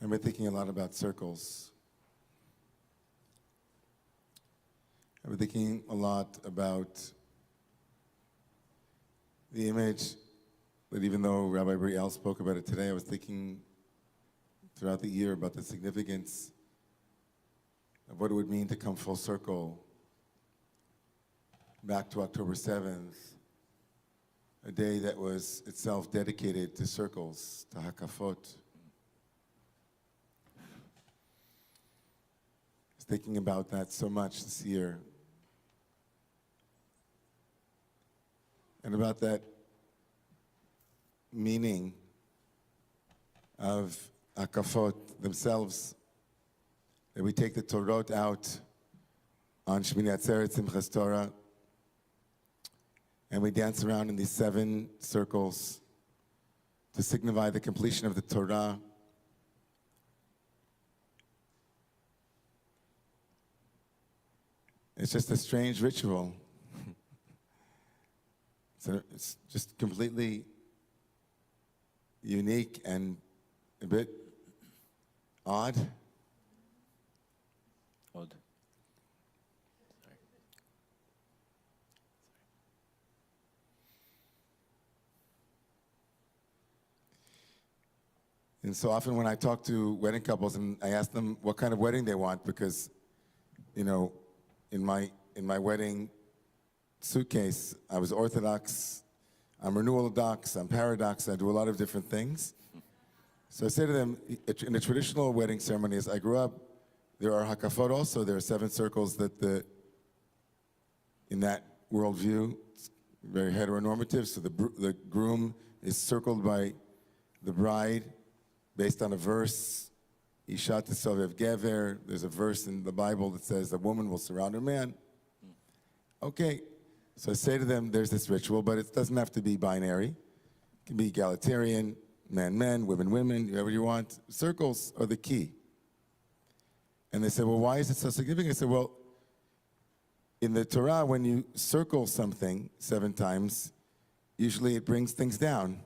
I've been thinking a lot about circles. I've been thinking a lot about the image that, even though Rabbi Briel spoke about it today, I was thinking throughout the year about the significance of what it would mean to come full circle back to October 7th, a day that was itself dedicated to circles, to hakafot. I was thinking about that so much this year, and about that meaning of hakafot themselves, that we take the Torot out on Shmini Atzeret, Simchas Torah, and we dance around in these 7 circles to signify the completion of the Torah. It's just a strange ritual. It's just completely unique and a bit odd. Odd. And so often when I talk to wedding couples and I ask them what kind of wedding they want, because, you know, in my wedding suitcase, I was Orthodox, I'm renewal-dox, I'm paradox, I do a lot of different things. So I say to them, in the traditional wedding ceremonies I grew up, there are hakafot also. There are 7 circles that in that worldview, it's very heteronormative. So the groom is circled by the bride based on a verse, Isha tesovev gever. There's a verse in the Bible that says a woman will surround her man. Okay, so I say to them, there's this ritual, but it doesn't have to be binary. It can be egalitarian, men, women, whoever you want. Circles are the key. And they said, well, why is it so significant? I said, well, in the Torah, when you circle something 7 times, usually it brings things down.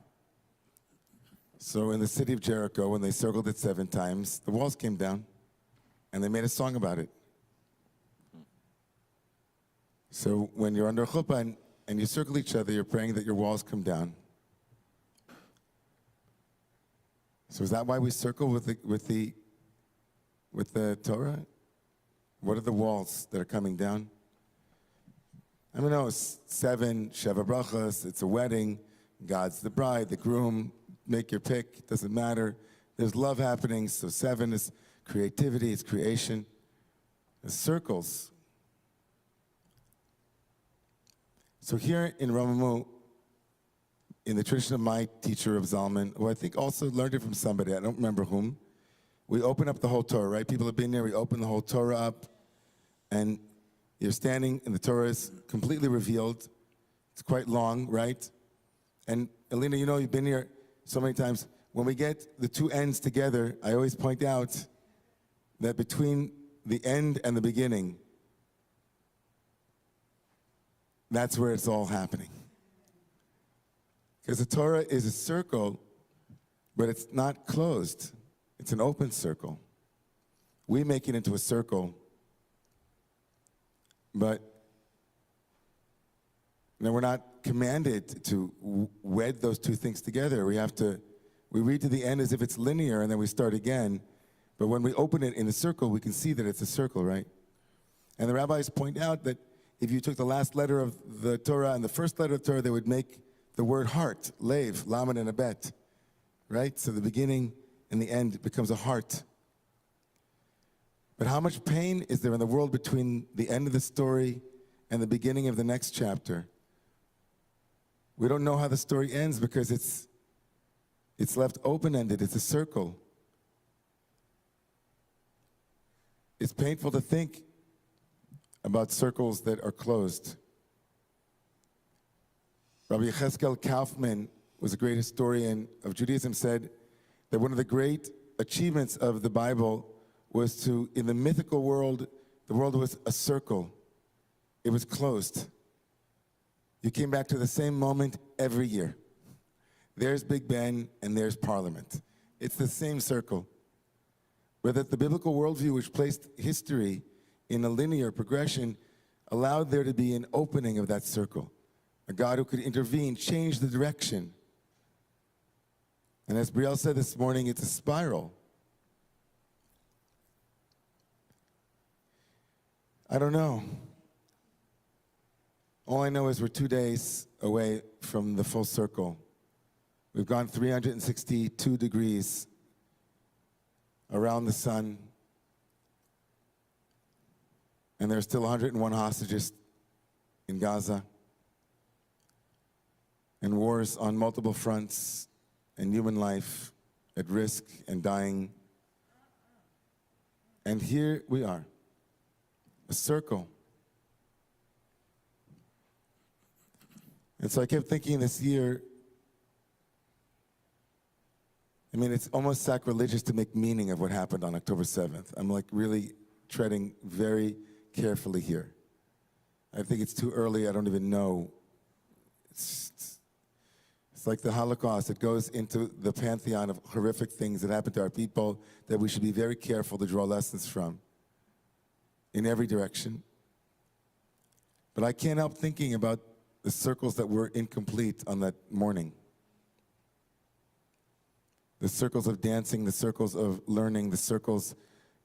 So in the city of Jericho, when they circled it 7 times, the walls came down, and they made a song about it. So when you're under chuppah and you circle each other, you're praying that your walls come down. So is that why we circle with the Torah? What are the walls that are coming down? I mean, no, it's 7 Sheva Brachas, it's a wedding, God's the bride, the groom, make your pick, doesn't matter. There's love happening, so 7 is creativity, it's creation. It's circles. So here in Romamu, in the tradition of my teacher of Zalman, who I think also learned it from somebody, I don't remember whom, we open up the whole Torah, right? People have been there, we open the whole Torah up, and you're standing, and the Torah is completely revealed. It's quite long, right? And Alina, you know, you've been here so many times. When we get the 2 ends together, I always point out that between the end and the beginning, that's where it's all happening. Because the Torah is a circle, but it's not closed. It's an open circle. We make it into a circle, but we're not commanded to wed those 2 things together. We read to the end as if it's linear, and then we start again. But when we open it in a circle, we can see that it's a circle, right? And the rabbis point out that if you took the last letter of the Torah and the first letter of the Torah, they would make the word heart, lev, lamed, and a bet, right? So the beginning and the end becomes a heart. But how much pain is there in the world between the end of the story and the beginning of the next chapter? We don't know how the story ends because it's left open-ended. It's a circle. It's painful to think about circles that are closed. Rabbi Yecheskel Kaufman was a great historian of Judaism, said that one of the great achievements of the Bible was to, in the mythical world, the world was a circle. It was closed. You came back to the same moment every year. There's Big Ben and there's Parliament. It's the same circle. But that the biblical worldview, which placed history in a linear progression, allowed there to be an opening of that circle. A God who could intervene, change the direction. And as Brielle said this morning, it's a spiral. I don't know. All I know is we're 2 days away from the full circle. We've gone 362 degrees around the sun, and there are still 101 hostages in Gaza, and wars on multiple fronts, and human life at risk and dying. And here we are, a circle. And so I kept thinking this year, I mean, it's almost sacrilegious to make meaning of what happened on October 7th. I'm like really treading very carefully here. I think it's too early. I don't even know. It's like the Holocaust. It goes into the pantheon of horrific things that happened to our people that we should be very careful to draw lessons from in every direction. But I can't help thinking about the circles that were incomplete on that morning. The circles of dancing, the circles of learning, the circles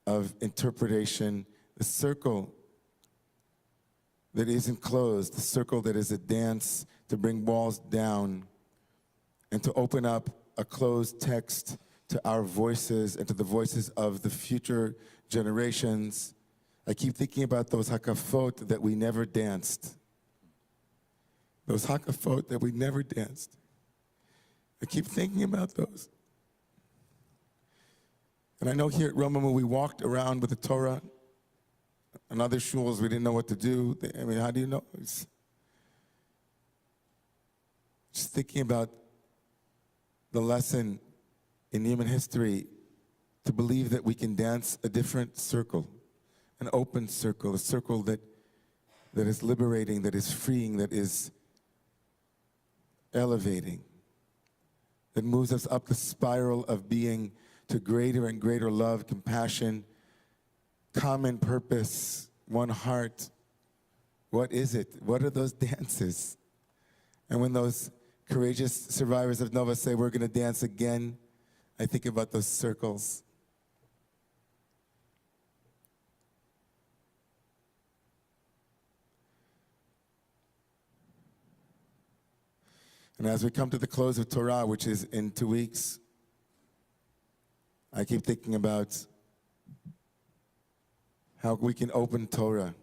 of interpretation, the circle that isn't closed, the circle that is a dance to bring walls down and to open up a closed text to our voices and to the voices of the future generations. I keep thinking about those hakafot that we never danced. Those hakafot that we never danced. I keep thinking about those. And I know here at Romamu we walked around with the Torah. In other shuls we didn't know what to do. I mean, how do you know? It's just thinking about the lesson in human history to believe that we can dance a different circle, an open circle, a circle that is liberating, that is freeing, that is elevating, that moves us up the spiral of being to greater and greater love, compassion, common purpose, one heart. What is it? What are those dances? And when those courageous survivors of Nova say, we're going to dance again, I think about those circles. And as we come to the close of Torah, which is in 2 weeks, I keep thinking about how we can open Torah,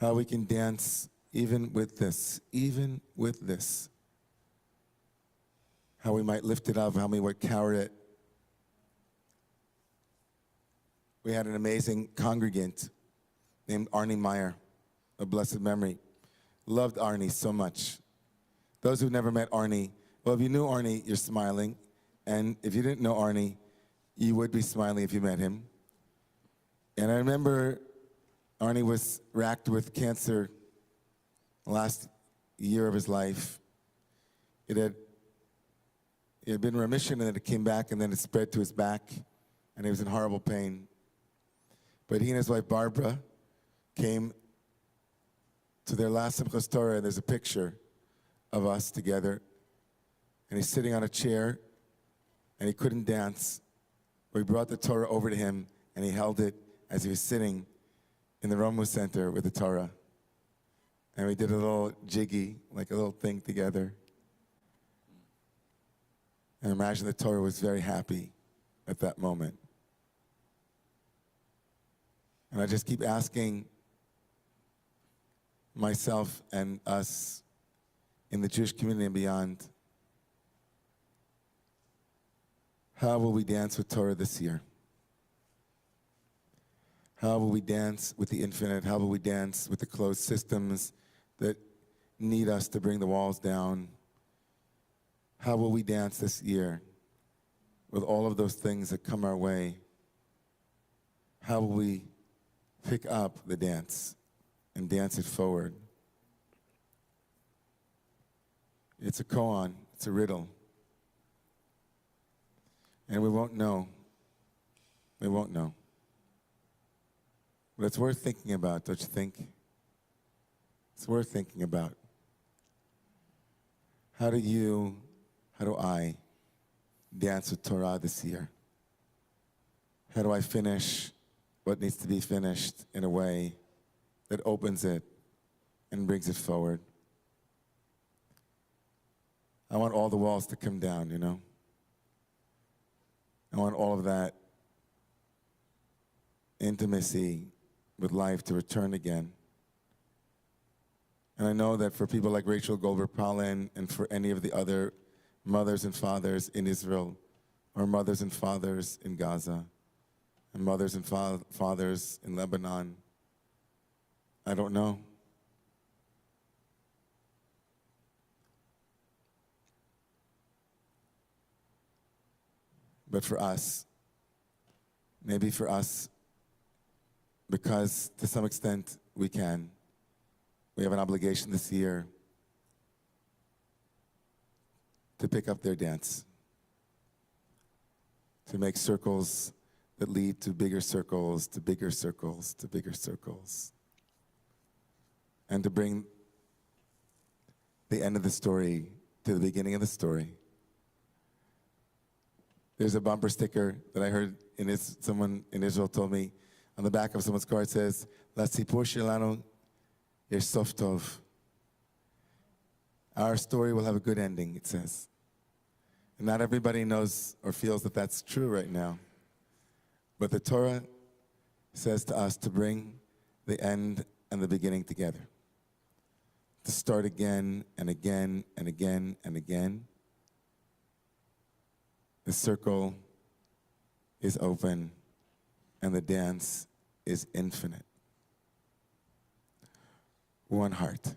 how we can dance even with this, how we might lift it up, how we might carry it. We had an amazing congregant named Arnie Meyer, of blessed memory. Loved Arnie so much. Those who've never met Arnie, well, if you knew Arnie, you're smiling. And if you didn't know Arnie, you would be smiling if you met him. And I remember Arnie was racked with cancer last year of his life. It had been remission, and then it came back, and then it spread to his back, and he was in horrible pain. But he and his wife, Barbara, came to their last Simchas Torah, and there's a picture of us together. And he's sitting on a chair, and he couldn't dance. We brought the Torah over to him, and he held it as he was sitting in the Romu Center with the Torah. And we did a little jiggy, like a little thing together. And imagine the Torah was very happy at that moment. And I just keep asking myself and us in the Jewish community and beyond, how will we dance with Torah this year? How will we dance with the infinite? How will we dance with the closed systems that need us to bring the walls down? How will we dance this year with all of those things that come our way? How will we pick up the dance and dance it forward? It's a koan, it's a riddle. And we won't know We won't know. But it's worth thinking about, don't you think? It's worth thinking about. How do I dance with Torah this year? How do I finish what needs to be finished in a way that opens it and brings it forward? I want all the walls to come down, you know? I want all of that intimacy with life to return again. And I know that for people like Rachel Goldberg-Polin and for any of the other mothers and fathers in Israel, or mothers and fathers in Gaza, and mothers and fathers in Lebanon, I don't know. But for us, maybe for us, because to some extent we have an obligation this year to pick up their dance, to make circles that lead to bigger circles, to bigger circles, to bigger circles, and to bring the end of the story to the beginning of the story. There's a bumper sticker that I heard someone in Israel told me, on the back of someone's car it says, "Lasipur shelanu yesh sof tov." Our story will have a good ending, it says. And not everybody knows or feels that that's true right now. But the Torah says to us to bring the end and the beginning together. To start again and again and again and again. The circle is open and the dance is infinite. One heart.